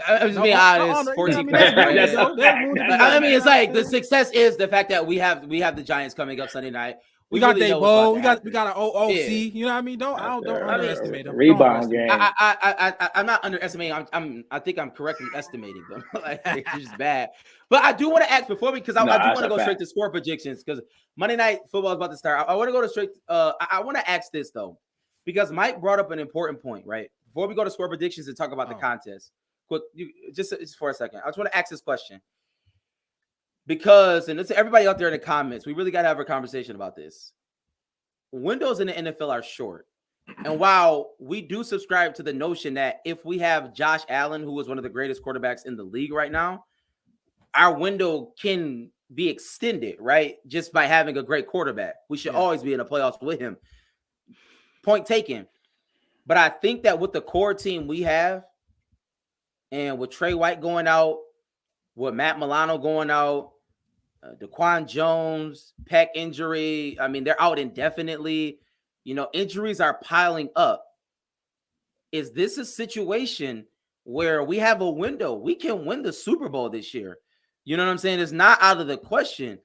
I'm just being honest. 14 I mean, it's like the success is the fact that we have the Giants coming up Sunday night. We got really Dabo. We got an OOC. Yeah. You know what I mean? Don't underestimate them. Rebound game. I'm not underestimating. I think I'm correctly estimating them. Like, it's just bad. But I do want to ask before because I do want to go straight to score predictions because Monday Night Football is about to start. I want to go to straight. I want to ask this though, because Mike brought up an important point, right? Before we go to score predictions and talk about the contest, quick, just for a second, I just want to ask this question. Because, and it's everybody out there in the comments, we really got to have a conversation about this. Windows in the NFL are short. And while we do subscribe to the notion that if we have Josh Allen, who is one of the greatest quarterbacks in the league right now, our window can be extended, right? Just by having a great quarterback. We should always be in the playoffs with him. Point taken. But I think that with the core team we have, and with Trey White going out, with Matt Milano going out, Daquan Jones, pec injury. I mean, they're out indefinitely. Injuries are piling up. Is this a situation where we have a window? We can win the Super Bowl this year. You know what I'm saying? It's not out of the question.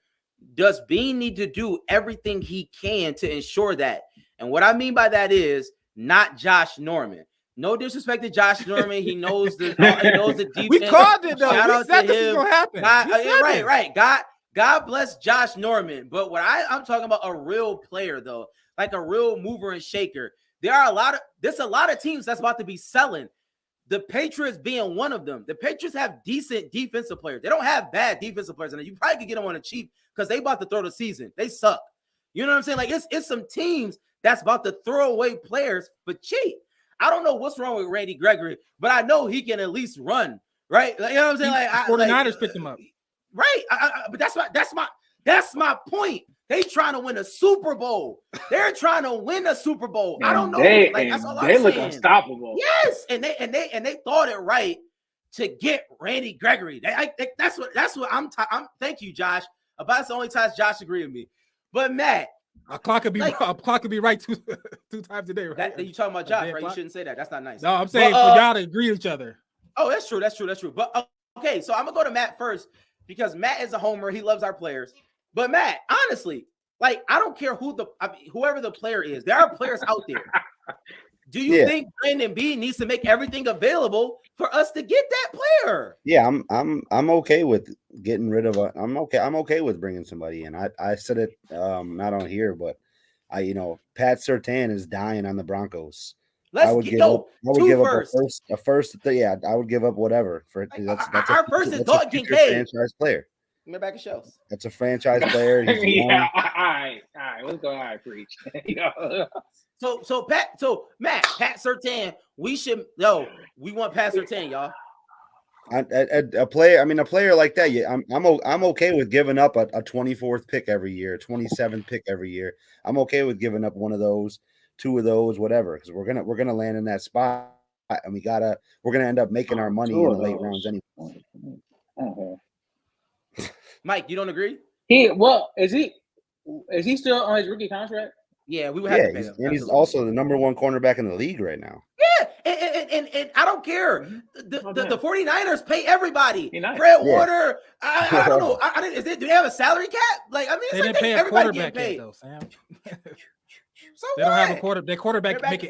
Does Bean need to do everything he can to ensure that? And what I mean by that is not Josh Norman. No disrespect to Josh Norman. He knows the defense. We called it though. Shout we out said to this him. is gonna happen. Right. God bless Josh Norman. But what I'm talking about a real player though, like a real mover and shaker. There's a lot of teams that's about to be selling. The Patriots being one of them. The Patriots have decent defensive players. They don't have bad defensive players, and you probably could get them on a cheap because they about to throw the season. They suck. You know what I'm saying? Like it's some teams that's about to throw away players for cheap. I don't know what's wrong with Randy Gregory, but I know he can at least run, right? Like, you know what I'm saying? Like 49ers picked him up, right? But that's my point. They trying to win a Super Bowl. They're trying to win a Super Bowl. I don't know. That's all I'm saying. They look unstoppable. Yes, and they thought it right to get Randy Gregory. That's what I'm. Thank you, Josh. About that's the only time Josh agreed with me. But Matt. A clock could be right two times a day, right? You talking about Josh, right? You shouldn't say that. That's not nice. No, I'm saying for y'all to agree with each other. Oh, that's true. But okay, so I'm gonna go to Matt first because Matt is a homer. He loves our players. But Matt, honestly, like I don't care whoever the player is. There are players out there. Do you think Brandon Beane needs to make everything available for us to get that player? Yeah, I'm okay with getting rid of I'm okay with bringing somebody in. I said it not on here, but Pat Surtain is dying on the Broncos. I would give up a first. Yeah, I would give up whatever for that's our first is Dalton Kincaid, franchise player. We're back at shelves. That's a franchise player. Yeah, all right. Let's go. All right, preach. So Matt, Pat Surtain, we want Pat Surtain, y'all. A player like that. Yeah, I'm okay with giving up a 24th pick every year, 27th pick every year. I'm okay with giving up one of those, two of those, whatever, because we're gonna land in that spot, and we're gonna end up making our money in the late rounds anyway. Mike, you don't agree? Is he still on his rookie contract? Yeah, we would have to pay him. And he's also the number one cornerback in the league right now. Yeah, and I don't care. The 49ers pay everybody. Fred Warner, I don't know. Do they have a salary cap? Like, I mean, they didn't pay a quarterback yet, though, Sam. So they don't have a quarterback. Their quarterback make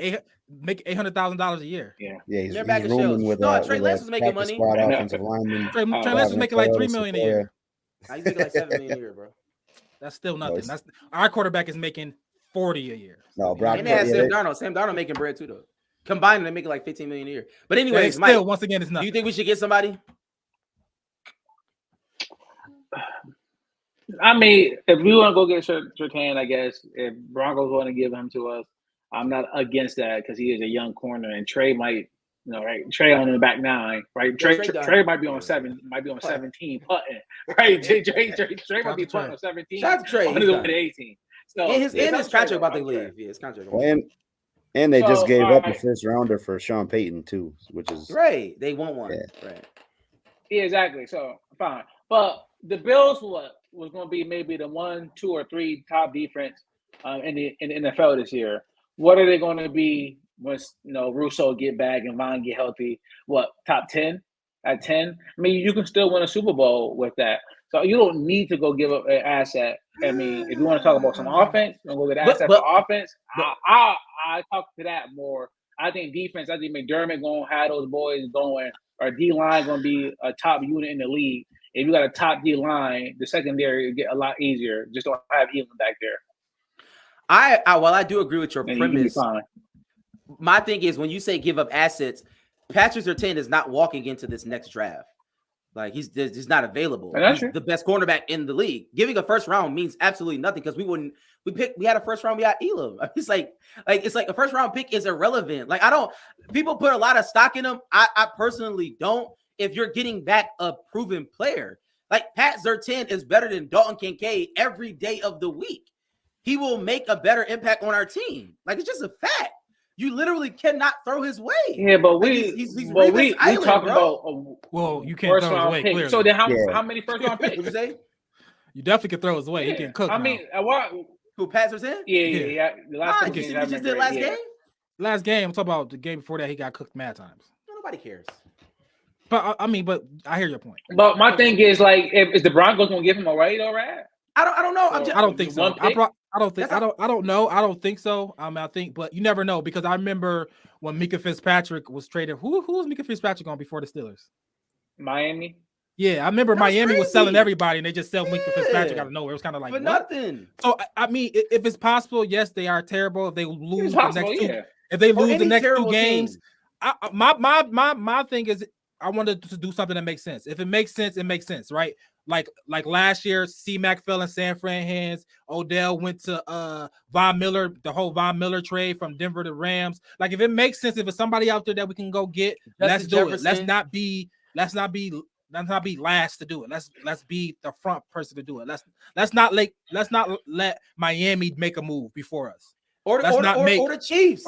$800,000 a year. Yeah, he's rooming with Trey Lance was making money. Squad offensive lineman. Trey Lance was making like $3 million a year. He's making like $7 million a year, bro. That's still nothing. That's our quarterback is making $40 a year. No, Brock. And they had Sam Darnold. Sam Darnold making bread too, though. Combined, they're making like $15 million a year. But anyways, still, Mike, once again, it's nothing. Do you think we should get somebody? I mean, if we want to go get Surtain, I guess if Broncos want to give him to us, I'm not against that because he is a young corner, and Trey might, right? Trey on the back nine, right? Trey might be on 17 putting, right? Trey might be putting on 17. Shout out to Trey. On his way to 18. So and his contract about to leave. Yeah, his contract. And they just gave up a first rounder for Sean Payton too, which is right. They want one. Yeah. Right. Yeah, exactly. So fine, but the Bills was going to be maybe the 1, 2, or 3 top defense in the NFL this year. What are they going to be once Russo get back and Vaughn get healthy? What, top 10? At 10? I mean, you can still win a Super Bowl with that. So you don't need to go give up an asset. I mean, if you want to talk about some offense, and go get an asset for offense, I talk to that more. I think defense, I think McDermott going to have those boys going, or D-line going to be a top unit in the league. If you got a top D-line, the secondary will get a lot easier. Just don't have Elam back there. I do agree with your premise. My thing is, when you say give up assets, Patrick Surtain is not walking into this next draft. Like he's not available. He's the best cornerback in the league. Giving a first round means absolutely nothing because we had a first round, we got Elam. It's like a first round pick is irrelevant. Like people put a lot of stock in him. I personally don't. If you're getting back a proven player, like Pat Surtain is better than Dalton Kincaid every day of the week. He will make a better impact on our team. Like it's just a fact. You literally cannot throw his way. Yeah, but he's we talk about you can't throw his way. Clearly. So then how many first round picks? What you say? You definitely can throw his way. He can cook. I mean, who Pat Surtain? Yeah. The last game just did last game. Last game. I'm talking about the game before that. He got cooked mad times. Nobody cares. But I hear your point. But my thing is like, is the Broncos gonna give him a right or right? I don't know. I don't think so. I don't know. I don't think so. I think, but you never know because I remember when Mika Fitzpatrick was traded. Who was Mika Fitzpatrick on before the Steelers? Miami. Yeah, I remember Miami was selling everybody, and they just sell Mika Fitzpatrick out of nowhere. It was kind of like nothing. So I mean, if it's possible, yes, they are terrible. If they lose the next two games, my thing is I wanted to do something that makes sense. If it makes sense, it makes sense, right? Like last year, C-Mac fell in San Fran hands. Odell went to Von Miller, the whole Von Miller trade from Denver to Rams. Like if it makes sense, if it's somebody out there that we can go get, let's do it. Let's not be last to do it. Let's be the front person to do it. Let's not let Miami make a move before us. Or the Chiefs.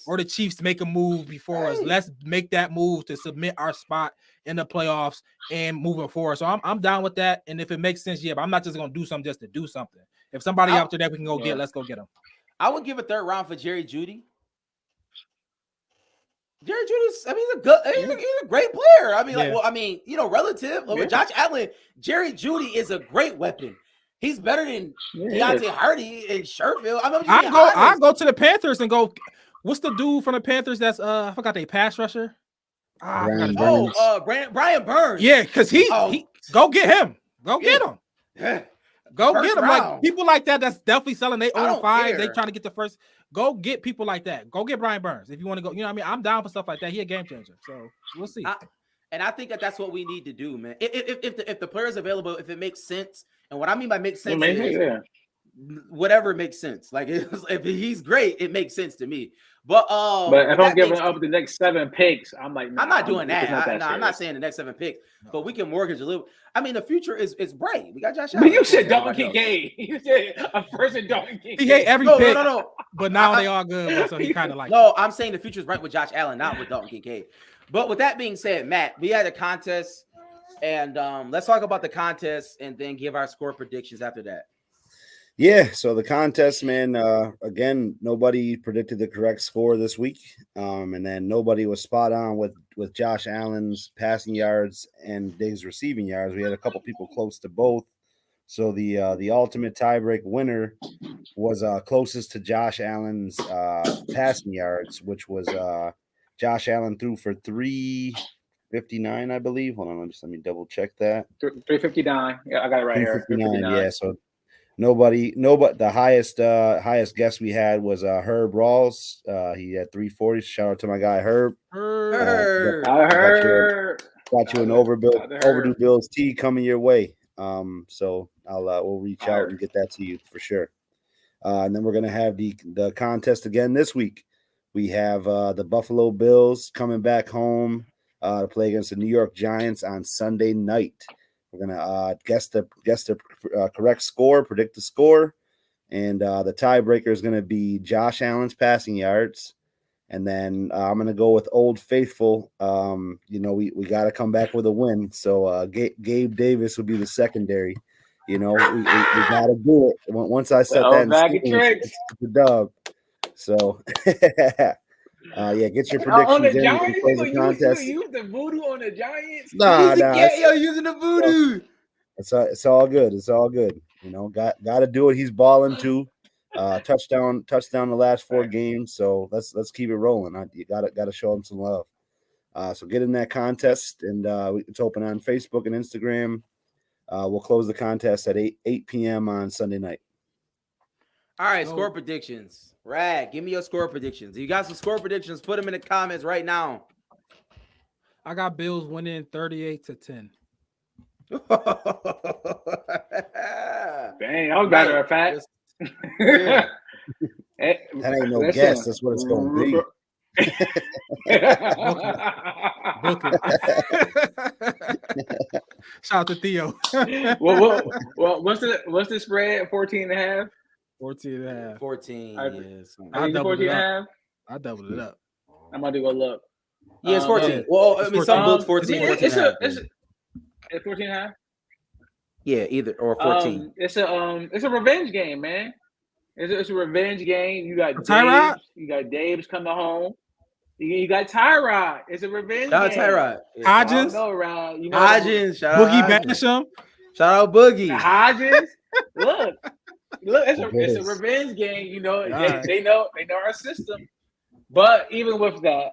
Or the Chiefs make a move before us. Let's make that move to submit our spot in the playoffs and moving forward. So I'm down with that. And if it makes sense, yeah, but I'm not just gonna do something just to do something. If somebody out there that we can go get, let's go get them. I would give a third round for Jerry Jeudy. Jerry Jeudy's, I mean, he's a great player. I mean, relative over Josh Allen, Jerry Jeudy is a great weapon. He's better than Deontay Hardy and Sherfield. I go to the Panthers and go. What's the dude from the Panthers? That's I forgot they pass rusher. Brian Burns. Yeah, because he go get him. Go get him. Go first get him. Round. Like people like that. That's definitely selling. They own 5. They trying to get the first. Go get people like that. Go get Brian Burns if you want to go. You know what I mean? I'm down for stuff like that. He a game changer. So we'll see. And I think that's what we need to do, man. If the player is available, if it makes sense, and what I mean by makes sense is whatever makes sense. Like if he's great, it makes sense to me. But if I'm giving up the next 7 picks, I'm like, I'm not doing that. I'm not saying the next 7 picks, but we can mortgage a little. I mean, the future is bright. We got Josh Allen. But you said Dalton Kincaid. You said a person Dalton Kincaid. He hate every pick. No. But now they all good. So he kind of like. No, I'm saying the future is bright with Josh Allen, not with Dalton Kincaid. But with that being said, Matt, we had a contest And let's talk about the contest and then give our score predictions after that. Yeah, so the contest, man, again, nobody predicted the correct score this week. And then nobody was spot on with Josh Allen's passing yards and Diggs' receiving yards. We had a couple people close to both. So the ultimate tiebreak winner was closest to Josh Allen's passing yards, which was Josh Allen threw for 359, I believe. Hold on, let me double check that. 359. Yeah, I got it right here. 359, yeah, so nobody the highest guess we had was Herb Rawls. He had 340. Shout out to my guy Herb. Herb. I heard. Got you an overdue Bills tea coming your way. So we'll reach out and get that to you for sure. And then we're gonna have the contest again this week. We have the Buffalo Bills coming back home to play against the New York Giants on Sunday night. We're gonna guess the correct score, predict the score, and the tiebreaker is gonna be Josh Allen's passing yards, and then I'm gonna go with Old Faithful. We got to come back with a win, so Gabe Davis will be the secondary. We got to do it. Once I set that, it's the dub. So get your predictions on the in. Giants, You use the voodoo on the Giants. Using the voodoo. It's all good. It's all good. Got to do it. He's balling too. Touchdown the last 4 games. So let's keep it rolling. You gotta show him some love. So get in that contest, and it's open on Facebook and Instagram. We'll close the contest at 8 p.m. on Sunday night. All right, score predictions. Rag, give me your score predictions. If you got some score predictions, put them in the comments right now. I got Bills winning 38-10. Dang, that was matter of fact. Yeah. That ain't no guess. That's what it's going to be. Book it. Shout out to Theo. Well, what's the spread? 14.5? 14.5. 14. Yes. I doubled 14.5. I doubled it up. I'm about to go look. Yeah, it's 14. Well, I mean, some books 14. It's 14.5. Yeah, either or 14. It's a revenge game, man. It's a revenge game. You got Tyrod. You got Dave's coming home. You got Tyrod. It's a revenge Shout out game. Tyrod. Hodgins. Hodgins. Shout out Boogie Hodgins. Basham. Shout out Boogie. Hodgins. Look, it's a revenge game. They know our system. But even with that,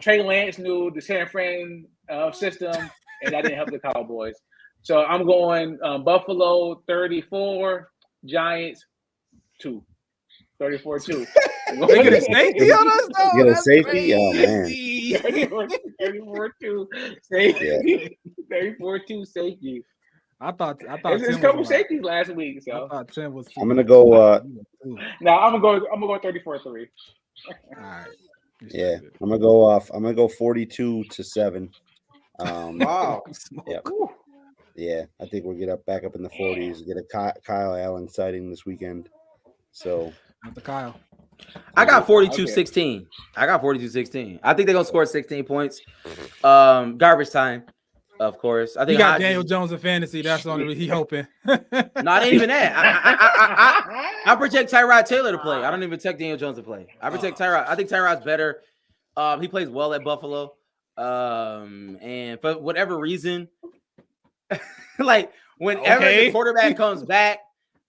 Trey Lance knew the San Fran system, and that didn't help the Cowboys. So I'm going Buffalo 34, Giants 2. 34-2. They get a safety on us, though. Get a safety? Oh, man. 34-2 safety. 34-2 safety. I thought There's a couple safeties last week, so I thought Tim was. I'm gonna go. Now I'm gonna go 34-3. All right. Yeah, I'm gonna go off. I'm gonna go 42-7. Wow. Yeah, I think we'll get back up in the 40s. Get a Kyle Allen sighting this weekend. So Not the Kyle. I got 42-16. I got 42-16. I think they're gonna score 16 points. Garbage time, of course. I think he got Daniel Jones in fantasy. That's the only reason he hoping. Not even that. I protect Tyrod Taylor to play. I don't even protect Daniel Jones to play. I protect Tyrod. I think Tyrod's better. He plays well at Buffalo. And for whatever reason, like whenever the quarterback comes back,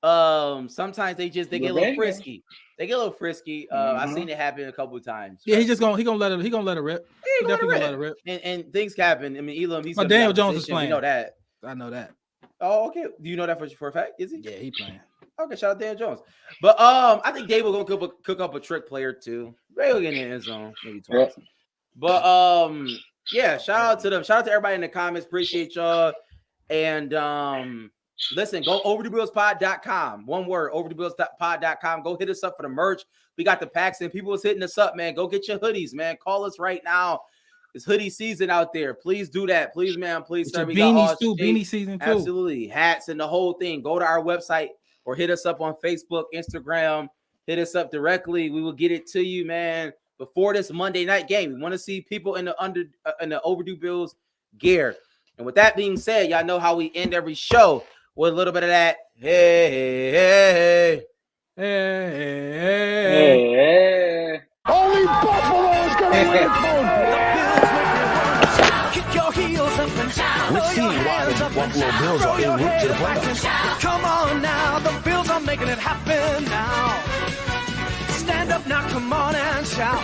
sometimes they get a little frisky. They get a little frisky. I've seen it happen a couple of times. Yeah, he gonna let it rip. He definitely gonna let it rip. And things happen. I mean, Elam, he's Daniel Jones is playing. You know that. I know that. Oh, okay. Do you know that for a fact? Is he? Yeah, he playing. Okay, shout out Daniel Jones. But I think Dave will gonna cook up a trick player too. Maybe he'll get in the end zone, maybe twice. But yeah, shout out to them. Shout out to everybody in the comments. Appreciate y'all. And listen, go overduebillspod.com. One word, overduebillspod.com. Go hit us up for the merch. We got the packs and people was hitting us up, man. Go get your hoodies, man. Call us right now. It's hoodie season out there. Please do that. Please, man. Please, sir. Beanies too. Beanie season too. Absolutely. Hats and the whole thing. Go to our website or hit us up on Facebook, Instagram. Hit us up directly. We will get it to you, man, before this Monday night game. We want to see people in the Overdue Bills gear. And with that being said, y'all know how we end every show with a little bit of that. Hey, hey, hey, Hey. Hey. Only Buffalo is going to win its own. Kick your heels up and down. Let's see why the Buffalo Bills are en route to the playoffs. Come on now, the Bills are making it happen now. Stand up now, come on and shout.